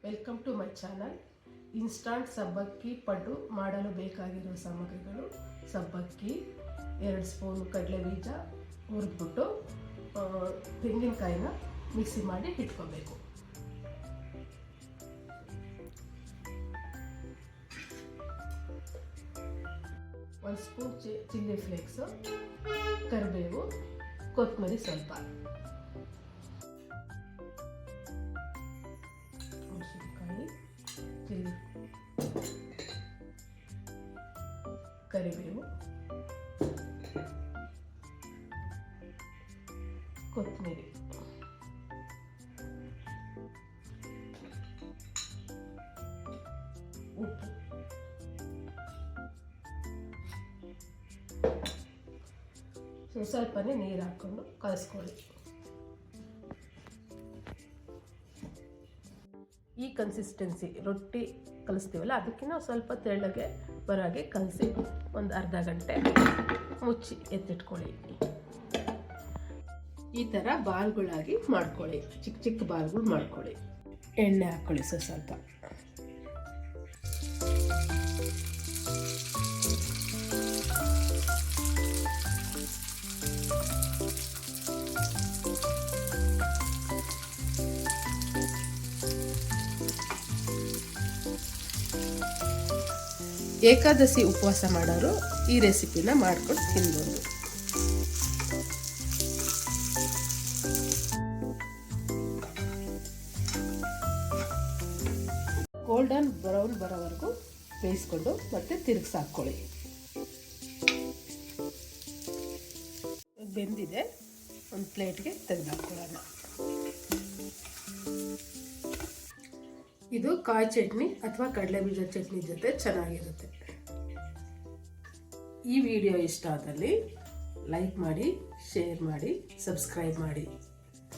Welcome to my channel. Instant ಸಬ್ಬಕ್ಕಿ ಪಡ್ಡು ಮಾಡಲು ಬೇಕಾಗಿರುವ ಸಾಮಗ್ರಿಗಳು: ಸಬ್ಬಕ್ಕಿ, 2 ಸ್ಪೂನ್ ಕಡಲೆ ಬೀಜ ಹುರಿದ್ಬಿಟ್ಟು ತೆಂಗಿನಕಾಯಿನ ಮಿಕ್ಸಿ ಮಾಡಿ ಇಟ್ಕೋಬೇಕು. ಒಂದು ಸ್ಪೂನ್ ಚಿಲ್ಲಿ ಫ್ಲೇಕ್ಸು, ಕರಿಬೇವು, ಕೊತ್ತಂಬರಿ ಸ್ವಲ್ಪ, ಮೆಣಸಿನಕಾಯಿ, ಚಿಲ್ಲಿ, ಕರಿಬೇವು, ಕೊತ್ತಂಬರಿ, ಉಪ್ಪು, ಸ್ವಲ್ಪನೇ ನೀರು ಹಾಕ್ಕೊಂಡು ಕಲಿಸ್ಕೊಳ್ಳಿ. ಈ ಕನ್ಸಿಸ್ಟೆನ್ಸಿ ರೊಟ್ಟಿ ಕಲಿಸ್ತೀವಲ್ಲ ಅದಕ್ಕಿಂತ ಸ್ವಲ್ಪ ತೆಳ್ಳಗೆ ಬರಾಗೆ ಕಲಸಿ ಒಂದು ಅರ್ಧ ಗಂಟೆ ಮುಚ್ಚಿ ಎತ್ತಿಟ್ಕೊಳ್ಳಿ. ಈ ಥರ ಬಾಲ್ಗಳಾಗಿ ಮಾಡ್ಕೊಳ್ಳಿ, ಚಿಕ್ಕ ಚಿಕ್ಕ ಬಾಲ್ಗಳು ಮಾಡ್ಕೊಳ್ಳಿ. ಎಣ್ಣೆ ಹಾಕ್ಕೊಳ್ಳಿ ಸ್ವಲ್ಪ. ಏಕಾದಶಿ ಉಪವಾಸ ಮಾಡೋರು ಈ ರೆಸಿಪಿನ ಮಾಡ್ಕೊಂಡು ತಿನ್ಬೋದು. ಗೋಲ್ಡನ್ ಬ್ರೌನ್ ಬರೋವರೆಗೂ ಬೇಯಿಸ್ಕೊಂಡು ಮತ್ತೆ ತಿರುಗಿಸಿ ಹಾಕ್ಕೊಳ್ಳಿ. ಬೆಂದಿದೆ, ಒಂದು ಪ್ಲೇಟ್ಗೆ ತೆಗೆದು ಹಾಕ್ಕೊಳ್ಳೋಣ. ಇದು ಕಾಯಿ ಚಟ್ನಿ ಅಥವಾ ಕಡಲೆ ಬೀಜ ಚಟ್ನಿ ಜೊತೆ ಚೆನ್ನಾಗಿರುತ್ತೆ. ಈ ವಿಡಿಯೋ ಇಷ್ಟ ಆದಲ್ಲಿ ಲೈಕ್ ಮಾಡಿ, ಶೇರ್ ಮಾಡಿ, ಸಬ್ಸ್ಕ್ರೈಬ್ ಮಾಡಿ.